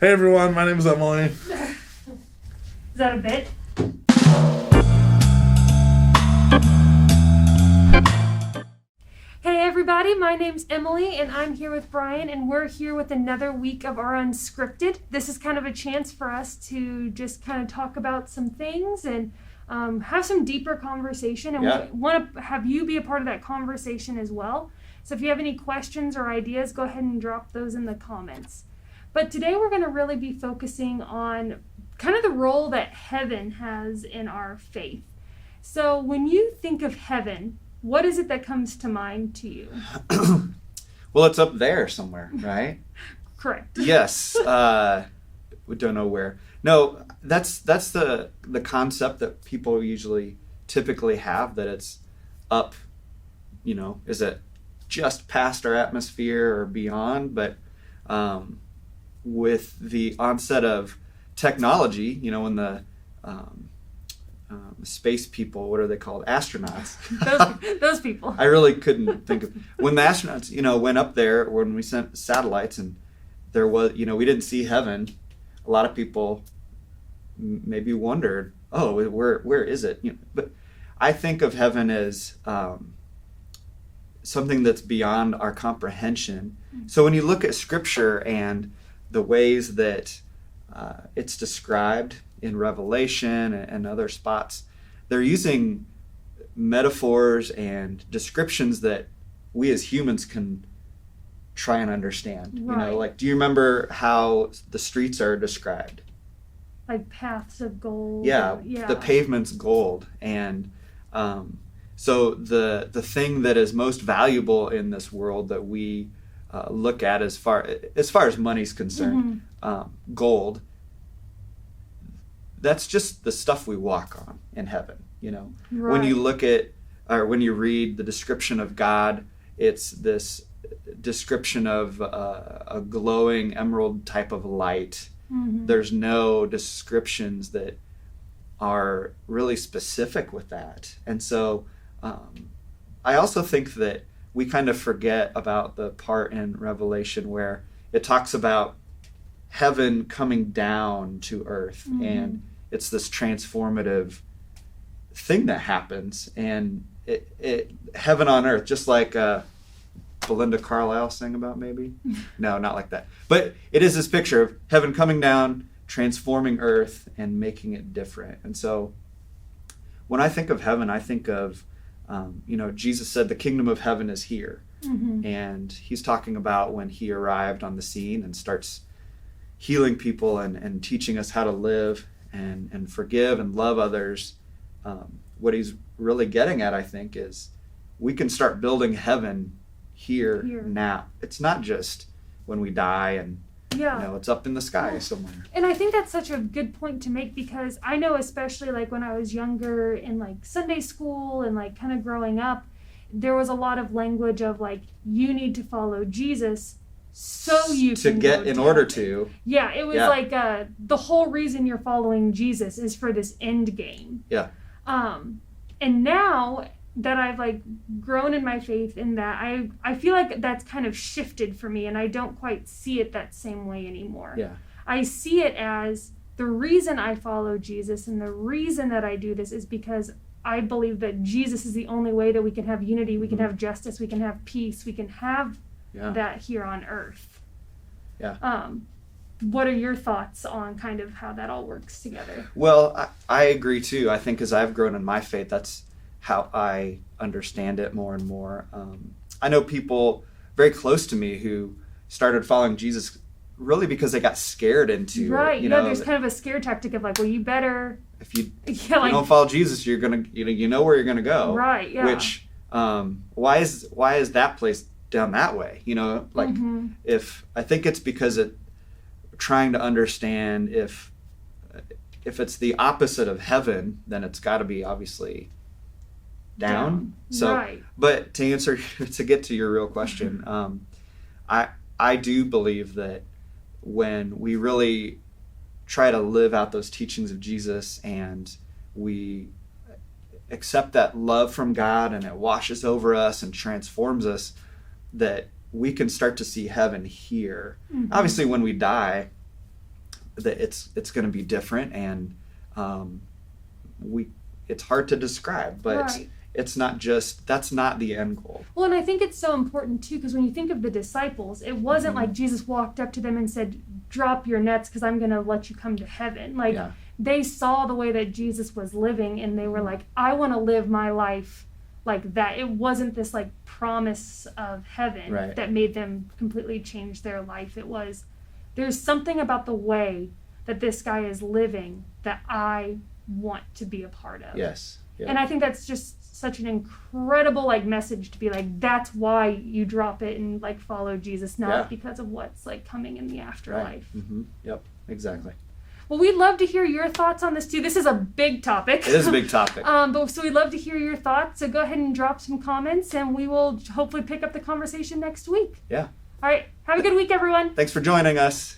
Hey everyone, my name is Emily. Is that a bit? Hey everybody, my name's Emily and I'm here with Brian and we're here with another week of our Unscripted. This is kind of a chance for us to just kind of talk about some things and have some deeper conversation, and we want to have you be a part of that conversation as well. So if you have any questions or ideas, go ahead and drop those in the comments. But today we're going to really be focusing on kind of the role that heaven has in our faith. So when you think of heaven, what is it that comes to mind to you? Well, it's up there somewhere, right? Correct. Yes. We don't know where. No, that's the concept that people typically have, that it's up, is it just past our atmosphere or beyond? But with the onset of technology, when the space people, what are they called? Astronauts. Those people. I really couldn't think of when the astronauts, went up there, when we sent satellites, and there was, we didn't see heaven. A lot of people maybe wondered, oh, where is it? But I think of heaven as something that's beyond our comprehension. So when you look at Scripture and the ways that it's described in Revelation and other spots, they're using metaphors and descriptions that we as humans can try and understand. Right. Do you remember how the streets are described? Like paths of gold. Yeah. The pavement's gold. And so the thing that is most valuable in this world that we look at as far as money's concerned, gold, that's just the stuff we walk on in heaven. Right. When you look at, or when you read the description of God, it's this description of a glowing emerald type of light. There's no descriptions that are really specific with that. And so I also think that we kind of forget about the part in Revelation where it talks about heaven coming down to earth, and it's this transformative thing that happens, and it heaven on earth, just like Belinda Carlisle sang about, maybe? No, not like that. But it is this picture of heaven coming down, transforming earth, and making it different. And so when I think of heaven, I think of, Jesus said the kingdom of heaven is here. And he's talking about when he arrived on the scene and starts healing people and teaching us how to live and forgive and love others. What he's really getting at, I think, is we can start building heaven here now. It's not just when we die and it's up in the sky somewhere. And I think that's such a good point to make, because I know, especially like when I was younger in like Sunday school and like kind of growing up, there was a lot of language of like, you need to follow Jesus so you can get in order to. Yeah, it was like the whole reason you're following Jesus is for this end game. Yeah. And now that I've like grown in my faith in that, I feel like that's kind of shifted for me, and I don't quite see it that same way anymore. Yeah. I see it as the reason I follow Jesus and the reason that I do this is because I believe that Jesus is the only way that we can have unity, we can have justice, we can have peace, we can have that here on earth. Yeah. What are your thoughts on kind of how that all works together? Well, I agree too. I think as I've grown in my faith, that's how I understand it more and more. I know people very close to me who started following Jesus really because they got scared into right. it. There's kind of a scare tactic of like, well, you better. If you don't follow Jesus, you're gonna you know where you're gonna go. Right. Yeah. Which why is that place down that way? If I think it's because it trying to understand if it's the opposite of heaven, then it's got to be obviously down. So, right. But to get to your real question, I do believe that when we really try to live out those teachings of Jesus and we accept that love from God and it washes over us and transforms us, that we can start to see heaven here. Mm-hmm. Obviously, when we die, that it's going to be different, and it's hard to describe, but Right. it's not just, that's not the end goal. Well, and I think it's so important too, because when you think of the disciples, it wasn't like Jesus walked up to them and said, drop your nets because I'm going to let you come to heaven. Like, Yeah. they saw the way that Jesus was living, and they were like, I want to live my life like that. It wasn't this like promise of heaven Right. that made them completely change their life. It was, there's something about the way that this guy is living that I want to be a part of. Yes. Yeah. And I think that's just such an incredible like message to be like, that's why you drop it and like follow Jesus, not Yeah. because of what's like coming in the afterlife. Right. Yep, exactly. Well, we'd love to hear your thoughts on this too. This is a big topic. It is a big topic. But so we'd love to hear your thoughts. So go ahead and drop some comments, and we will hopefully pick up the conversation next week. Yeah. All right. Have a good week, everyone. Thanks for joining us.